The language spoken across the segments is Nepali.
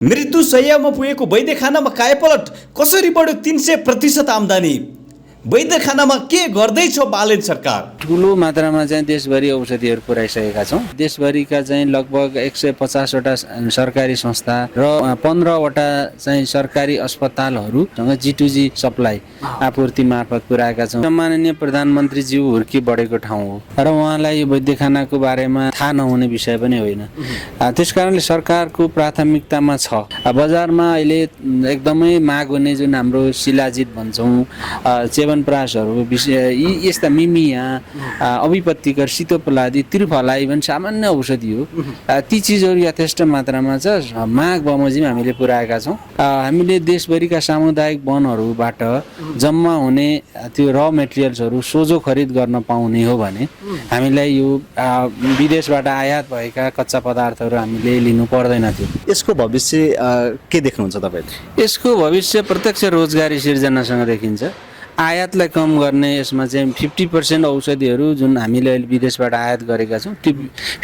मृत्युशय्यामा पुगेको वैद्यखानामा कायापलट कसरी बढ्यो 300% आम्दानी। वैद्यखानामा के गर्दैछ बालेन सरकार? ठुलो मात्रामा चाहिँ देशभरि औषधिहरू पुर्याइसकेका छौँ। देशभरिका चाहिँ लगभग 150वटा सरकारी संस्था र 15वटा चाहिँ सरकारी अस्पतालहरूसँग G2G सप्लाई आपूर्ति मार्फत पुर्याएका छौँ। सम्माननीय प्रधानमन्त्रीज्यू हुर्की बढेको ठाउँ हो र उहाँलाई यो वैद्यखानाको बारेमा थाहा नहुने विषय पनि होइन। त्यसकारणले सरकारको प्राथमिकतामा छ। बजारमा अहिले एकदमै माग हुने जुन हाम्रो शिलाजित भन्छौँ, च्यवनप्राशहरू, यी यस्ता मिमिया, अभिपत्तिकर, सितोपलादी, त्रिफला इभन सामान्य औषधि हो। ती चिजहरू यथेष्ट मात्रामा छ। माग बमोजिम हामीले पुर्याएका छौँ। हामीले देशभरिका सामुदायिक वनहरूबाट जम्मा हुने त्यो र मेटेरियल्सहरू सोझो खरिद गर्न पाउने हो भने हामीलाई यो विदेशबाट आयात भएका कच्चा पदार्थहरू हामीले लिनु पर्दैन थियो। यसको भविष्य के देख्नुहुन्छ तपाईँले? यसको भविष्य प्रत्यक्ष रोजगारी सिर्जनासँग देखिन्छ। आयातलाई कम गर्ने, यसमा चाहिँ 50% औषधिहरू जुन हामीले अहिले विदेशबाट आयात गरेका छौँ, त्यो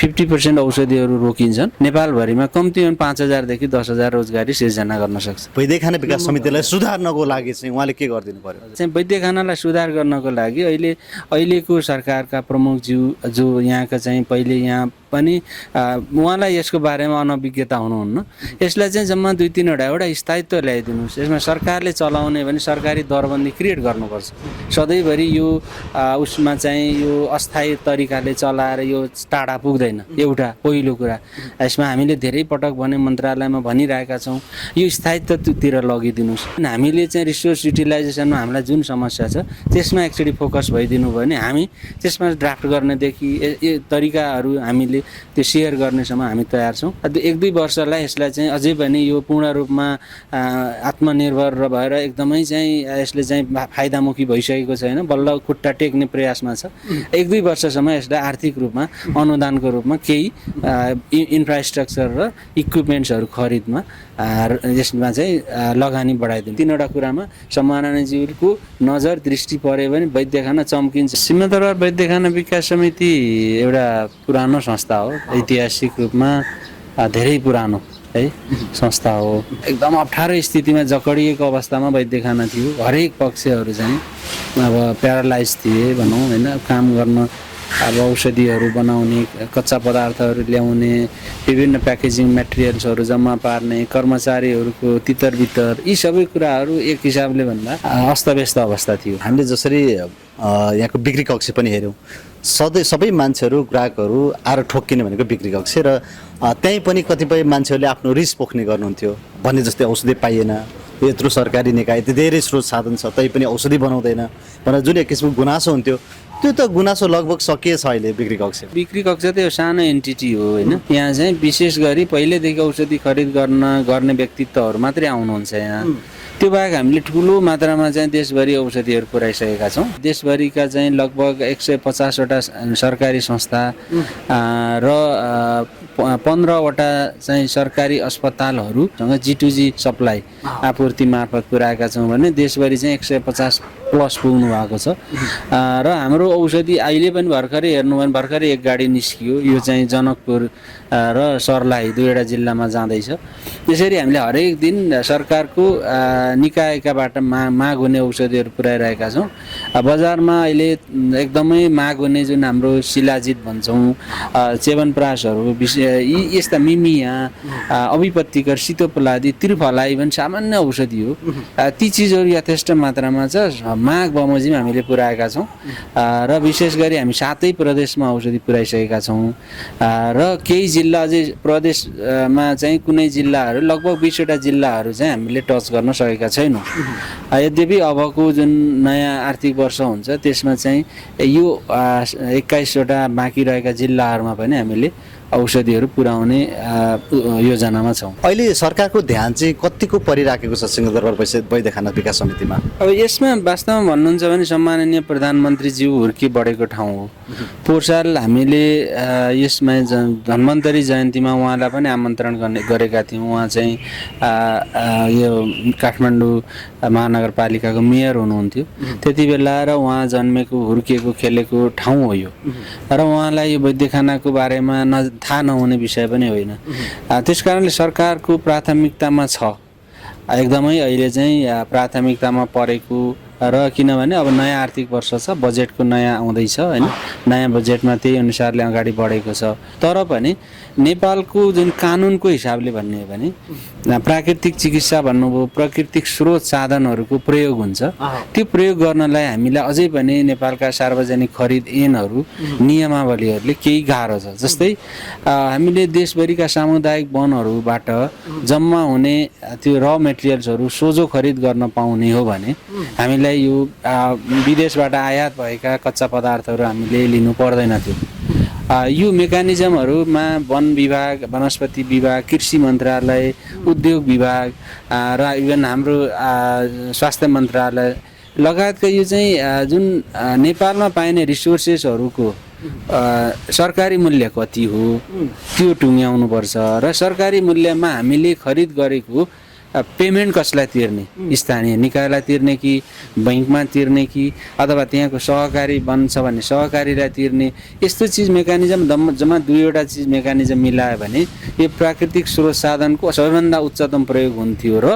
50% औषधिहरू रोकिन्छन्। नेपालभरिमा कम्तीमा 5000 देखि 10000 रोजगारी सिर्जना गर्न सक्छ। वैद्यखाना विकास समितिलाई सुधार्नको लागि चाहिँ उहाँले के गरिदिनु पर्यो? चाहिँ वैद्यखानालाई सुधार गर्नको लागि अहिलेको सरकारका प्रमुखज्यू जो यहाँका चाहिँ पहिले यहाँ पनि उहाँलाई यसको बारेमा अनभिज्ञता हुनुहुन्न। यसलाई चाहिँ जम्मा 2-3 वटा स्थायित्व ल्याइदिनुहोस्। यसमा सरकारले चलाउने भने सरकारी दरबन्दी क्रिएट गर्नुपर्छ। सधैँभरि यो उसमा चाहिँ यो अस्थायी तरिकाले चलाएर यो टाढा पुग्दैन। एउटा पहिलो कुरा, यसमा हामीले धेरै पटक भने मन्त्रालयमा भनिरहेका छौँ, यो स्थायित्वतिर लगिदिनुहोस्। हामीले चाहिँ रिसोर्स युटिलाइजेसनमा हामीलाई जुन समस्या छ त्यसमा एकचोटि फोकस भइदिनु भयो भने हामी त्यसमा ड्राफ्ट गर्नेदेखि यो तरिकाहरू हामीले त्यो सेयर गर्नेसम्म हामी तयार छौँ। 1-2 वर्षलाई यसलाई चाहिँ अझै पनि यो पूर्ण रूपमा आत्मनिर्भर भएर एकदमै चाहिँ यसले चाहिँ फाइदामुखी भइसकेको छैन, बल्ल खुट्टा टेक्ने प्रयासमा छ। 1-2 वर्षसम्म यसलाई आर्थिक रूपमा अनुदानको रूपमा केही इन्फ्रास्ट्रक्चर र इक्विपमेन्ट्सहरू खरिदमा यसमा चाहिँ लगानी बढाइदिनु। 3वटा कुरामा सम्माननीयज्यूको नजर दृष्टि पऱ्यो भने वैद्यखाना चम्किन्छ। सिंहदरबार वैद्यखाना विकास समिति एउटा पुरानो संस्था हो, ऐतिहासिक रूपमा धेरै पुरानो है संस्था हो। एकदम अप्ठ्यारो स्थितिमा जकडिएको अवस्थामा वैद्यखाना थियो। हरेक पक्षहरू चाहिँ अब प्यारालाइज थिए भनौँ होइन। काम गर्न, अब औषधिहरू बनाउने, कच्चा पदार्थहरू ल्याउने, विभिन्न प्याकेजिङ मेटेरियल्सहरू जम्मा पार्ने, कर्मचारीहरूको तितर बितर, यी सबै कुराहरू एक हिसाबले भन्दा अस्तव्यस्त अवस्था थियो। हामीले जसरी यहाँको बिक्री कक्ष पनि हेऱ्यौँ, सबै मान्छेहरू, ग्राहकहरू आएर ठोक्किने भनेको बिक्री कक्ष र त्यहीँ पनि कतिपय मान्छेहरूले आफ्नो रिस पोख्ने गर्नुहुन्थ्यो। भने जस्तै औषधि पाइएन, यत्रो सरकारी निकाय धेरै स्रोत साधन छ तै पनि औषधि बनाउँदैन भनेर जुन एक किसिमको गुनासो हुन्थ्यो, त्यो त गुनासो लगभग सकिएछ अहिले बिक्री कक्ष। बिक्री कक्ष त यो सानो एन्टिटी हो होइन। यहाँ चाहिँ विशेष गरी पहिलेदेखि औषधि खरिद गर्ने व्यक्तित्वहरू मात्रै आउनुहुन्छ यहाँ। त्यो बाहेक हामीले ठुलो मात्रामा चाहिँ देशभरि औषधिहरू पुर्याइसकेका छौँ। देशभरिका चाहिँ लगभग 150वटा सरकारी संस्था र 15वटा चाहिँ सरकारी अस्पतालहरूसँग G2G सप्लाई आपूर्ति मार्फत पुर्याएका छौँ भने देशभरि चाहिँ 150+ पुग्नु भएको छ। र हाम्रो औषधि अहिले पनि भर्खरै हेर्नु भने भर्खरै एक गाडी निस्कियो। यो चाहिँ जनकपुर र सर्लाही 2वटा जिल्लामा जाँदैछ। त्यसरी हामीले हरेक दिन सरकारको निकायकाबाट माग हुने औषधिहरू पुर्याइरहेका छौँ। बजारमा अहिले एकदमै माग हुने जुन हाम्रो शिलाजित भन्छौँ, च्यवनप्राशहरू, यी यस्ता मिमिया, अभिपत्तिकर, सितोपलादी, त्रिफला इभन सामान्य औषधि हो। ती चिजहरू यथेष्ट मात्रामा छ। माग बमोजिम हामीले पुर्याएका छौँ र विशेष गरी हामी 7 प्रदेशमा औषधि पुर्याइसकेका छौँ र केही जिल्ला अझै प्रदेशमा चाहिँ कुनै जिल्लाहरू लगभग 20वटा जिल्लाहरू चाहिँ हामीले टच गर्न सकेका छैनौँ। यद्यपि अबको जुन नयाँ आर्थिक वर्ष हुन्छ त्यसमा चाहिँ यो 21वटा बाँकी रहेका जिल्लाहरूमा पनि हामीले औषधिहरू पुर्याउने योजनामा छौँ। अहिले सरकारको ध्यान चाहिँ कतिको परिराखेको छ सिंहदरबार वैद्यखाना विकास समितिमा? अब यसमा वास्तवमा भन्नुहुन्छ भने सम्माननीय प्रधानमन्त्रीज्यू हुर्की बढेको ठाउँ हो। पोहोर साल हामीले यसमा धन्वन्तरी जयन्तीमा उहाँलाई पनि आमन्त्रण गरेका थियौँ। उहाँ चाहिँ यो काठमाडौँ महानगरपालिकाको मेयर हुनुहुन्थ्यो त्यति बेला र उहाँ जन्मेको, हुर्किएको, खेलेको ठाउँ हो यो। र उहाँलाई यो वैद्यखानाको बारेमा थाहा नहुने विषय पनि होइन। त्यस कारणले सरकारको प्राथमिकतामा छ, एकदमै अहिले चाहिँ प्राथमिकतामा परेको र किनभने अब नयाँ आर्थिक वर्ष छ, बजेटको नयाँ आउँदैछ होइन, नयाँ बजेटमा त्यही अनुसारले अगाडि बढेको छ। तर पनि नेपालको जुन कानुनको हिसाबले भन्ने हो भने प्राकृतिक चिकित्सा भन्नुभयो, प्राकृतिक स्रोत साधनहरूको प्रयोग हुन्छ, त्यो प्रयोग गर्नलाई हामीलाई अझै पनि नेपालका सार्वजनिक खरिद ऐनहरू नियमावलीहरूले केही गाह्रो छ। जस्तै हामीले देशभरिका सामुदायिक वनहरूबाट जम्मा हुने त्यो र मेटेरियल्सहरू सोझो खरिद गर्न पाउने हो भने हामीलाई यो विदेशबाट आयात भएका कच्चा पदार्थहरू हामीले लिनु पर्दैन थियो। यो मेकानिजमहरूमा वन विभाग, वनस्पति विभाग, कृषि मन्त्रालय, उद्योग विभाग र इभन हाम्रो स्वास्थ्य मन्त्रालय लगायतका यो चाहिँ जुन नेपालमा पाइने रिसोर्सेसहरूको सरकारी मूल्य कति हो त्यो टुङ्ग्याउनुपर्छ र सरकारी मूल्यमा हामीले खरिद गरेको पेमेन्ट कसलाई तिर्ने, स्थानीय निकायलाई तिर्ने कि बैङ्कमा तिर्ने कि अथवा त्यहाँको सहकारी वन छ भने सहकारीलाई तिर्ने, यस्तो चिज मेकानिजम जम्मा दुईवटा चिज मेकानिजम मिलायो भने यो प्राकृतिक स्रोत साधनको सबैभन्दा उच्चतम प्रयोग हुन्थ्यो र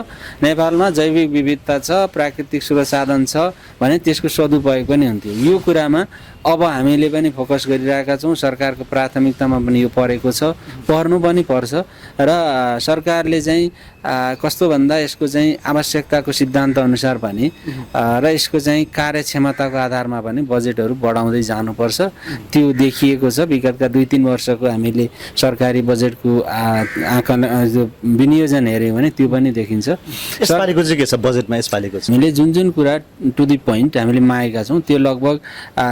नेपालमा जैविक विविधता छ, प्राकृतिक स्रोत साधन छ भने त्यसको सदुपयोग पनि हुन्थ्यो। यो कुरामा अब हामीले पनि फोकस गरिरहेका छौँ, सरकारको प्राथमिकतामा पनि यो परेको छ, पर्नु पनि पर्छ र सरकारले चाहिँ कस्तो भन्दा यसको चाहिँ आवश्यकताको सिद्धान्त अनुसार पनि र यसको चाहिँ कार्यक्षमताको आधारमा पनि बजेटहरू बढाउँदै जानुपर्छ। त्यो देखिएको छ विगतका 2-3 वर्षको हामीले सरकारी बजेटको आकलन विनियोजन हेऱ्यौँ भने त्यो पनि देखिन्छ। यसपालिको चाहिँ के छ बजेटमा? यसपालिको हामीले जुन कुरा टु द पोइन्ट हामीले मागेका छौँ त्यो लगभग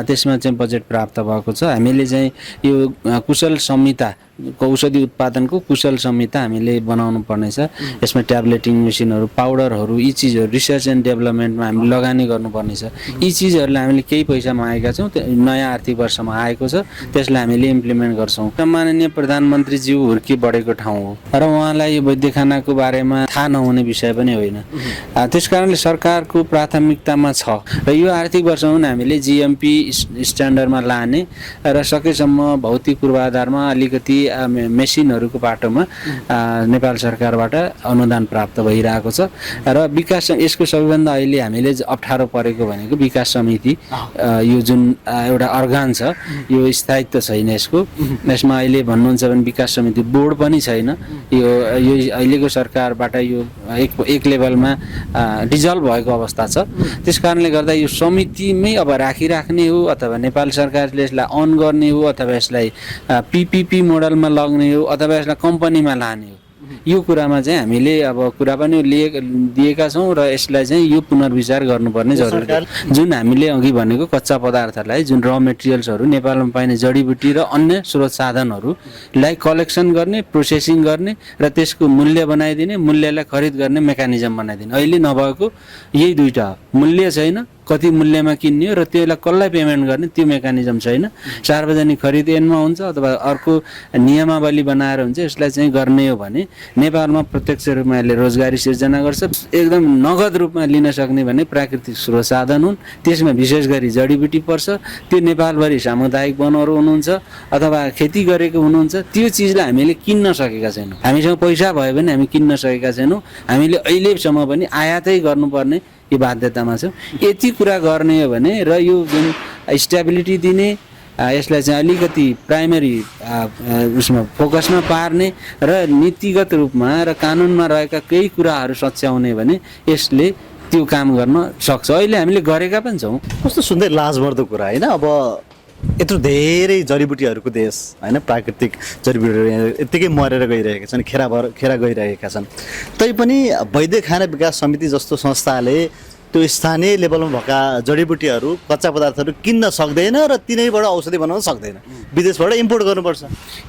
त्यसमा चाहिँ बजेट प्राप्त भएको छ। हामीले चाहिँ यो कुशल संहिता, औषधि उत्पादनको कुशल संहिता हामीले बनाउनु पर्नेछ। यसमा ट्याब्लेटिङ मेसिनहरू, पाउडरहरू, यी चिजहरू रिसर्च एन्ड डेभलपमेन्टमा हामीले लगानी गर्नुपर्नेछ। यी चिजहरूलाई हामीले केही पैसा मागेका छौँ, नयाँ आर्थिक वर्षमा आएको छ, त्यसलाई हामीले इम्प्लिमेन्ट गर्छौँ। माननीय प्रधानमन्त्रीज्यू हुर्की बढेको ठाउँ हो र उहाँलाई यो वैद्यखानाको बारेमा थाहा नहुने विषय पनि होइन। त्यस कारणले सरकारको प्राथमिकतामा छ र यो आर्थिक वर्षमा हामीले जिएमपी स्ट्यान्डर्डमा लाने र सकेसम्म भौतिक पूर्वाधारमा अलिकति मेसिनहरूको बाटोमा नेपाल सरकारबाट अनुदान प्राप्त भइरहेको छ र विकास यसको सबैभन्दा अहिले हामीले अप्ठ्यारो परेको भनेको विकास समिति, यो जुन एउटा अर्गान छ यो स्थायित्व छैन यसको। यसमा अहिले भन्नुहुन्छ भने विकास समिति बोर्ड पनि छैन। यो अहिलेको सरकारबाट यो एक लेभलमा डिजल्भ भएको अवस्था छ। त्यस कारणले गर्दा यो समितिमै अब राखिराख्ने हो अथवा नेपाल सरकारले यसलाई अन गर्ने हो अथवा यसलाई पिपिपी मोडलमा लग्ने हो अथवा यसलाई कम्पनीमा लाने हो, यो कुरामा चाहिँ हामीले अब कुरा पनि दिएका छौँ र यसलाई चाहिँ यो पुनर्विचार गर्नुपर्ने जरुरी छ। जुन हामीले अघि भनेको कच्चा पदार्थलाई, जुन र मेटेरियल्सहरू नेपालमा पाइने जडीबुटी र अन्य स्रोत साधनहरूलाई कलेक्सन गर्ने, प्रोसेसिङ गर्ने र त्यसको मूल्य बनाइदिने, मूल्यलाई खरिद गर्ने मेकानिजम बनाइदिने। अहिले नभएको यही दुईटा हो, मूल्य छैन, कति मूल्यमा किन्ने हो र त्यसलाई कसलाई पेमेन्ट गर्ने त्यो मेकानिजम छैन। सार्वजनिक खरिद ऐनमा हुन्छ अथवा अर्को नियमावली बनाएर हुन्छ, यसलाई चाहिँ गर्ने हो भने नेपालमा प्रत्यक्ष रूपमा यसले रोजगारी सिर्जना गर्छ। एकदम नगद रूपमा लिन सक्ने भने प्राकृतिक स्रोत साधन हुन्, त्यसमा विशेष गरी जडीबुटी पर्छ। त्यो नेपालभरि सामुदायिक वनहरू हुनुहुन्छ अथवा खेती गरेको हुनुहुन्छ, त्यो चिजलाई हामीले किन्न सकेका छैनौँ। हामीसँग पैसा भयो भने हामी किन्न सकेका छैनौँ। हामीले अहिलेसम्म पनि आयातै गर्नुपर्ने यो बाध्यतामा छ। यति कुरा गर्ने हो भने र यो जुन स्टेबिलिटी दिने, यसलाई चाहिँ अलिकति प्राइमरी उसमा फोकसमा पार्ने र नीतिगत रूपमा र कानुनमा रहेका केही कुराहरू सच्याउने भने यसले त्यो काम गर्न सक्छ। अहिले हामीले गरेका पनि छौँ। कस्तो सुन्दै लाजमर्दो कुरा होइन? अब यत्रो धेरै जडीबुटीहरूको देश होइन, प्राकृतिक जडीबुटीहरू यत्तिकै मरेर गइरहेका छन्, खेरा गइरहेका छन्। तैपनि वैद्य खाना विकास समिति जस्तो संस्थाले त्यो स्थानीय लेभलमा भएका जडीबुटीहरू, कच्चा पदार्थहरू किन्न सक्दैन र तिनैबाट औषधि बनाउन सक्दैन, विदेशबाट इम्पोर्ट गर्नुपर्छ।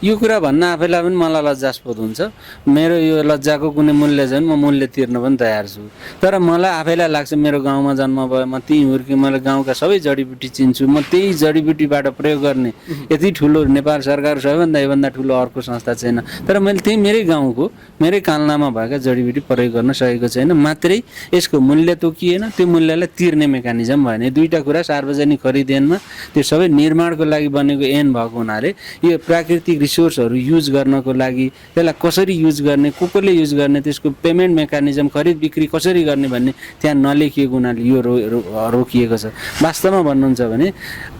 यो कुरा भन्न आफैलाई पनि मलाई लज्जास्पद हुन्छ। मेरो यो लज्जाको कुनै मूल्य छैन, म मूल्य तिर्न पनि तयार छु। तर मलाई आफैलाई लाग्छ मेरो गाउँमा जन्म भयो, म त्यहीँ हुर्केँ, मैले गाउँका सबै जडीबुटी चिन्छु, म त्यही जडीबुटीबाट प्रयोग गर्ने यति ठुलो नेपाल सरकार सबैभन्दा योभन्दा ठुलो अर्को संस्था छैन। तर मैले त्यही मेरै गाउँको, मेरै कालनामा भएका जडीबुटी प्रयोग गर्न सकेको छैन। मात्रै यसको मूल्य तोकिएन, त्यो मूल्यलाई तिर्ने मेकानिजम भएन। दुईटा कुरा सार्वजनिक खरिद ऐनमा त्यो सबै निर्माणको लागि बनेको ऐन भएको हुनाले यो प्राकृतिक रिसोर्सहरू युज गर्नको लागि त्यसलाई कसरी युज गर्ने, कसले युज गर्ने, त्यसको पेमेन्ट मेकानिजम, खरिद बिक्री कसरी गर्ने भन्ने त्यहाँ नलेखिएको हुनाले यो रोकिएको छ। वास्तवमा भन्नुहुन्छ भने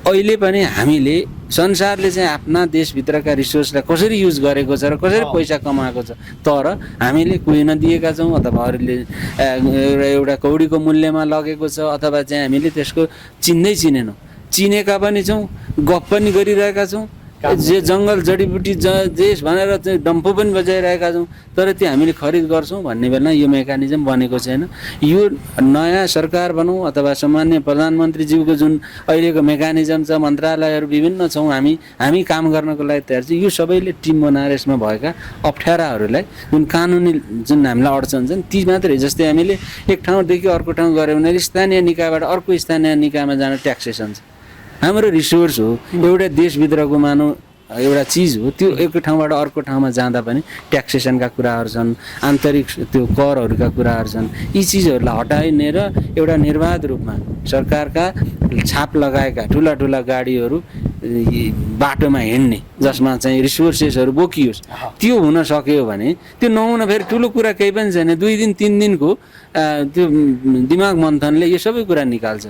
अहिले पनि हामीले संसारले चाहिँ आफ्ना देशभित्रका रिसोर्सलाई कसरी युज गरेको छ र कसरी पैसा कमाएको छ, तर हामीले कोही नदिएका छौँ अथवा अरूले एउटा कौडीको मूल्यमा लगेको छ अथवा चाहिँ हामीले त्यसको चिनेनौँ। चिनेका पनि छौँ, गफ पनि गरिरहेका छौँ, जे जङ्गल जडीबुटी देश भनेर चाहिँ डम्फु पनि बजाइरहेका छौँ, तर त्यो हामीले खरिद गर्छौँ भन्ने बेला यो मेकानिजम बनेको छैन। यो नयाँ सरकार भनौँ अथवा सामान्य प्रधानमन्त्रीज्यूको जुन अहिलेको मेकानिजम छ, मन्त्रालयहरू विभिन्न छौँ, हामी काम गर्नको लागि तयार छ। यो सबैले टिम बनाएर यसमा भएका अप्ठ्याराहरूलाई जुन कानुनी जुन हामीलाई अडचन छन् ती मात्रै, जस्तै हामीले एक ठाउँदेखि अर्को ठाउँ गऱ्यौँ भने स्थानीय निकायबाट अर्को स्थानीय निकायमा जान ट्याक्सेसन छ। हाम्रो रिसोर्स हो, एउटा देशभित्रको मानौँ एउटा चिज हो, त्यो एक ठाउँबाट अर्को ठाउँमा जाँदा पनि ट्याक्सेसनका कुराहरू छन्, आन्तरिक त्यो करहरूका कुराहरू छन्। यी चिजहरूलाई हटाइने र एउटा निर्बाध रूपमा सरकारका छाप लगाएका ठुला ठुला गाडीहरू बाटोमा हिँड्ने जसमा चाहिँ रिसोर्सेसहरू बोकियोस्, त्यो हुन सक्यो भने, त्यो नहुन फेरि ठुलो कुरा केही पनि छैन। 2 दिन 3 दिनको त्यो दिमाग मन्थनले यो सबै कुरा निकाल्छ।